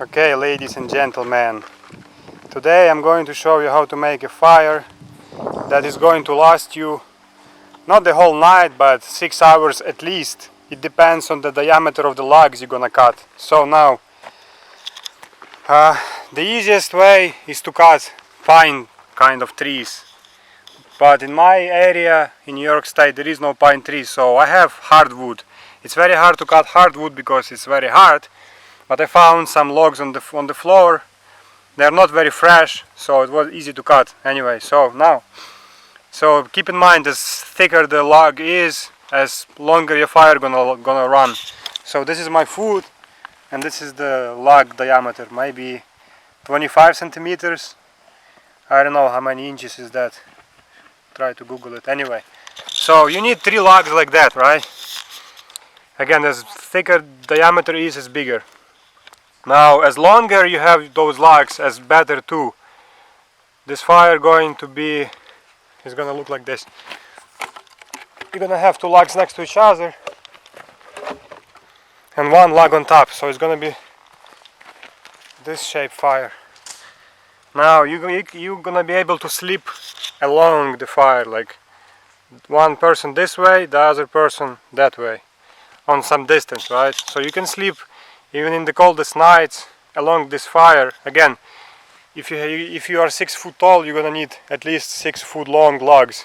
Okay, ladies and gentlemen, today I'm going to show you how to make a fire that is going to last you not the whole night, but 6 hours at least. It depends on the diameter of the logs you're gonna cut. So now, the easiest way is to cut pine kind of trees. But in my area, in New York State, there is no pine trees, so I have hardwood. It's very hard to cut hardwood because it's very hard. But I found some logs on the floor. They're not very fresh, so it was easy to cut anyway. So keep in mind, as thicker the log is, as longer your fire gonna run. So this is my foot, and this is the log diameter, maybe 25 centimeters. I don't know how many inches is that. Try to Google it anyway. So you need 3 logs like that, right? Again, as thicker diameter is, as bigger. Now, as longer you have those logs, as better too. This fire is going to look like this. You're gonna have 2 logs next to each other and 1 log on top, so it's gonna be this shape fire. Now you're gonna be able to sleep along the fire, like one person this way, the other person that way, on some distance, right? So you can sleep even in the coldest nights along this fire. Again, if you are 6 foot tall, you're gonna need at least 6 foot long logs,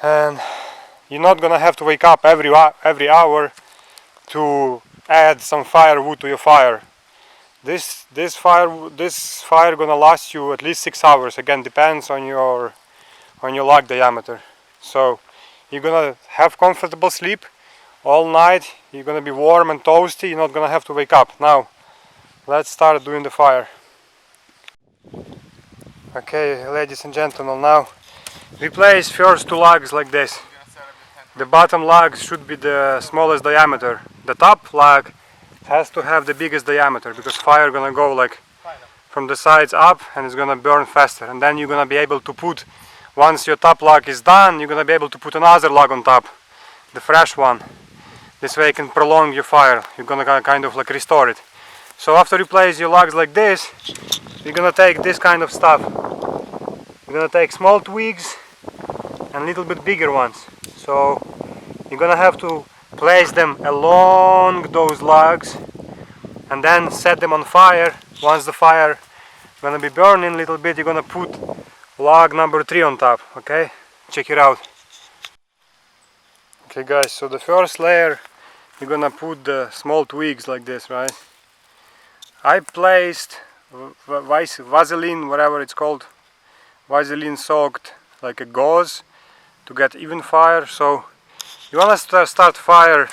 and you're not gonna have to wake up every hour to add some firewood to your fire. This fire gonna last you at least 6 hours. Again, depends on your log diameter. So you're gonna have comfortable sleep all night. You're gonna be warm and toasty. You're not gonna have to wake up. Now let's start doing the fire. Okay, ladies and gentlemen, now we place first 2 logs like this. The bottom log should be the smallest diameter. The top log has to have the biggest diameter, because fire gonna go like from the sides up and it's gonna burn faster. And then you're gonna be able to put, once your top log is done, you're gonna be able to put another log on top, the fresh one. This way you can prolong your fire. You're gonna kind of like restore it. So after you place your logs like this, you're gonna take this kind of stuff. You're gonna take small twigs and little bit bigger ones. So you're gonna have to place them along those logs and then set them on fire. Once the fire gonna be burning a little bit, you're gonna put log number 3 on top. Okay, check it out. Okay guys, so the first layer, you're gonna put the small twigs like this, right? I placed Vaseline, whatever it's called, Vaseline soaked like a gauze to get even fire. So you want to start fire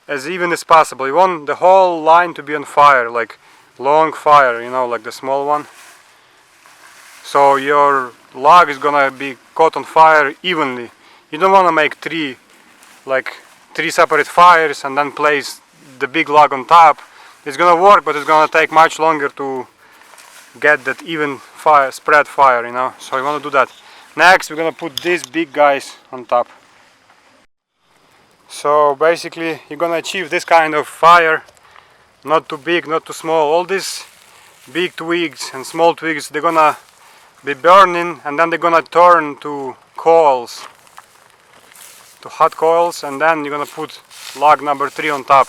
as even as possible. You want the whole line to be on fire, like long fire, you know, like the small one. So your log is gonna be caught on fire evenly. You don't want to make 3 separate fires and then place the big log on top. It's gonna work, but it's gonna take much longer to get that even fire, spread fire, you know. So you want to do that. Next, we're gonna put these big guys on top. So basically, you're gonna achieve this kind of fire, not too big, not too small. All these big twigs and small twigs, they're gonna be burning, and then they're gonna turn to coals, to hot coals, and then you're gonna put log number 3 on top.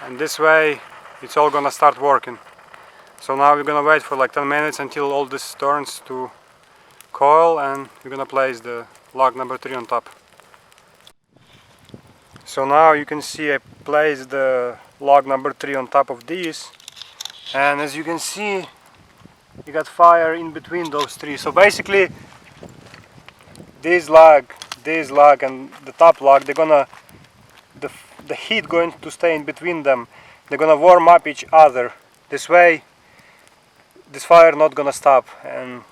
And this way, it's all gonna start working. So now we're gonna wait for like 10 minutes until all this turns to coil, and we're gonna place the log number 3 on top. So now you can see I placed the log number 3 on top of these, and as you can see, you got fire in between those 3. So basically, this log, and the top log, they're gonna, the heat going to stay in between them. They're gonna warm up each other. This way, this fire not gonna stop, and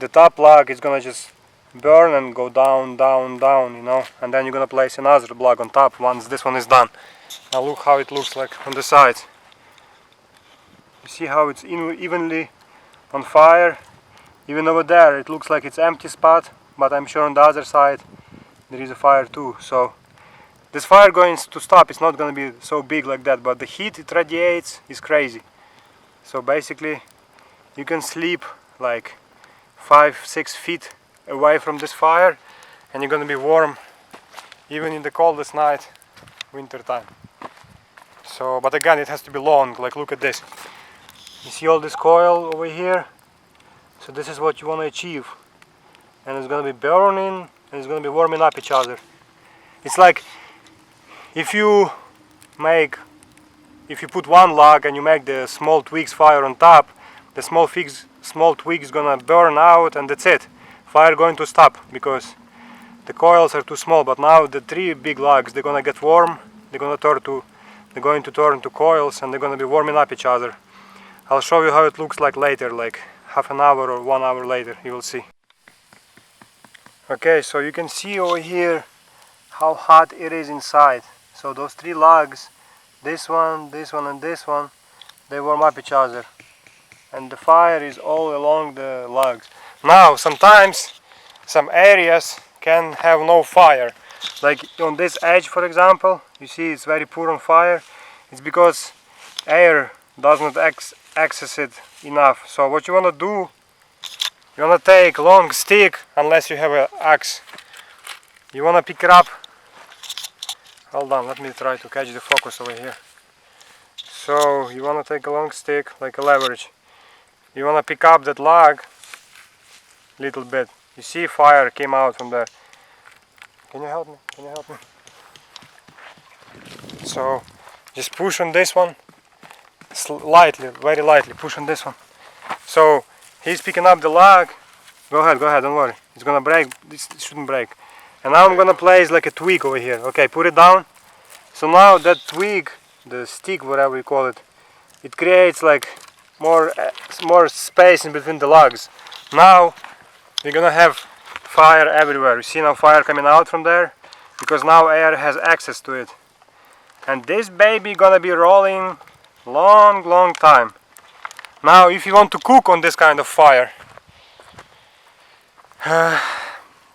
the top log is gonna just burn and go down, down, down, you know. And then you're gonna place another log on top once this one is done. Now look how it looks like on the sides. You see how it's evenly on fire. Even over there it looks like it's empty spot, but I'm sure on the other side there is a fire too. So this fire going to stop. It's not going to be so big like that, but the heat it radiates is crazy. So basically you can sleep like 5-6 feet away from this fire and you're going to be warm even in the coldest night, winter time. So, but again, it has to be long. Like, look at this. You see all this coil over here? So this is what you want to achieve. And it's going to be burning and it's going to be warming up each other. It's like if you put one log and you make the small twigs fire on top, the small twigs gonna burn out and that's it. Fire going to stop because the coils are too small. But now the 3 big logs, they're gonna get warm. They're going to turn to coils and they're gonna be warming up each other. I'll show you how it looks like later, like half an hour or 1 hour later. You will see. Okay, so you can see over here how hot it is inside. So those 3 logs, this one, and this one, they warm up each other. And the fire is all along the logs. Now, sometimes some areas can have no fire. Like on this edge, for example, you see it's very poor on fire. It's because air does not access it enough. So what you want to do, you want to take a long stick, unless you have an axe. You want to pick it up. Hold on, let me try to catch the focus over here. So you want to take a long stick, like a leverage. You want to pick up that log little bit. You see fire came out from there. Can you help me? Can you help me? So just push on this one. Lightly, very lightly, push on this one. So he's picking up the log. Go ahead, don't worry. It's gonna break. This shouldn't break. And now I'm gonna place like a twig over here. Okay, put it down. So now that twig, the stick, whatever you call it, it creates like more space in between the logs. Now we're gonna have fire everywhere. You see now fire coming out from there because now air has access to it. And this baby gonna be rolling long time. Now if you want to cook on this kind of fire,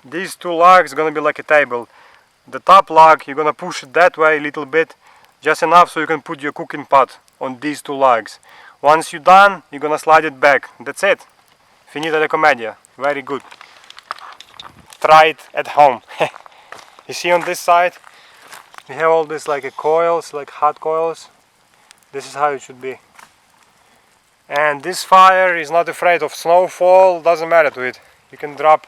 these 2 logs gonna be like a table. The top log you're gonna push it that way a little bit, just enough so you can put your cooking pot on these 2 logs. Once you're done, you're gonna slide it back. That's it. Finita la commedia. Very good. Try it at home. You see on this side we have all this like coils, like hot coils. This is how it should be. And this fire is not afraid of snowfall, doesn't matter to it. You can drop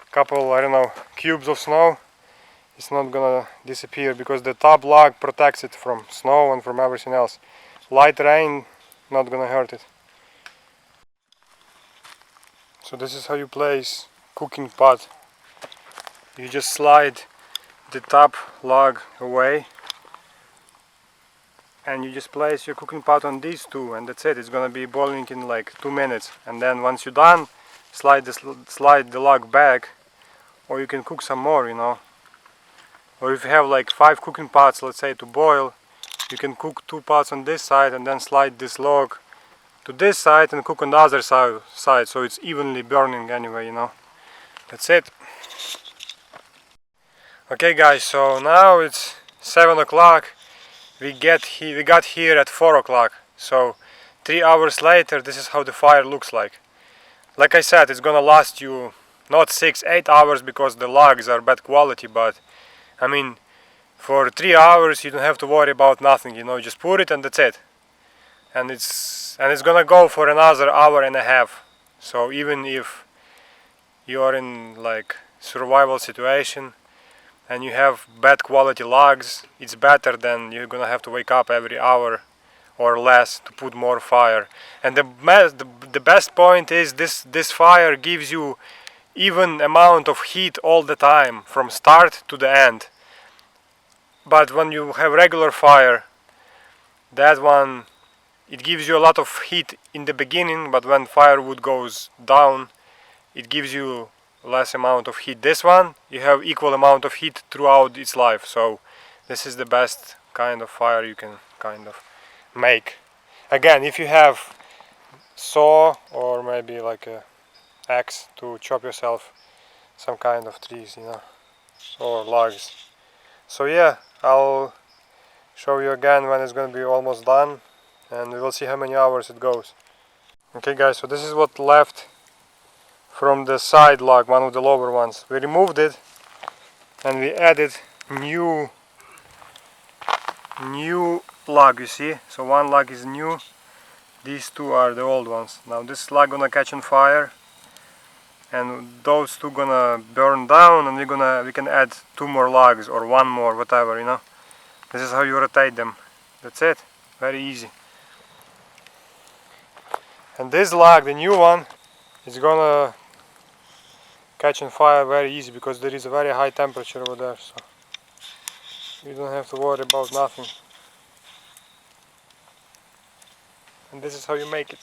a couple, I don't know, cubes of snow. It's not gonna disappear because the top log protects it from snow and from everything else. Light rain not gonna hurt it. So this is how you place cooking pot. You just slide the top log away and you just place your cooking pot on these 2 and that's it. It's gonna be boiling in like 2 minutes, and then once you're done, slide the log back, or you can cook some more, you know. Or if you have like 5 cooking pots, let's say, to boil, you can cook 2 pots on this side and then slide this log to this side and cook on the other side, so it's evenly burning anyway, you know. That's it. Okay guys, so now it's 7 o'clock. We got here at 4 o'clock. So 3 hours later, this is how the fire looks like. Like I said, it's gonna last you not 6-8 hours because the logs are bad quality, but I mean, for 3 hours you don't have to worry about nothing, you know, just put it and that's it. And it's gonna go for another hour and a half. So even if you're in like survival situation and you have bad quality logs, it's better than you're gonna have to wake up every hour or less to put more fire. And the best point is this fire gives you even amount of heat all the time from start to the end. But when you have regular fire, that one, it gives you a lot of heat in the beginning, but when firewood goes down, it gives you less amount of heat. This one, you have equal amount of heat throughout its life. So this is the best kind of fire you can kind of make. Again, if you have saw or maybe like a axe to chop yourself some kind of trees, you know, or logs, So yeah, I'll show you again when it's going to be almost done, and we will see how many hours it goes. Okay guys, so this is what left from the side log, one of the lower ones. We removed it and we added new log, you see. So one log is new, these two are the old ones. Now this log gonna catch on fire and those two gonna burn down, and we can add 2 more logs or 1 more, whatever, you know. This is how you rotate them. That's it. Very easy. And this log, the new one, is gonna catch on fire very easy because there is a very high temperature over there, so you don't have to worry about nothing. And this is how you make it.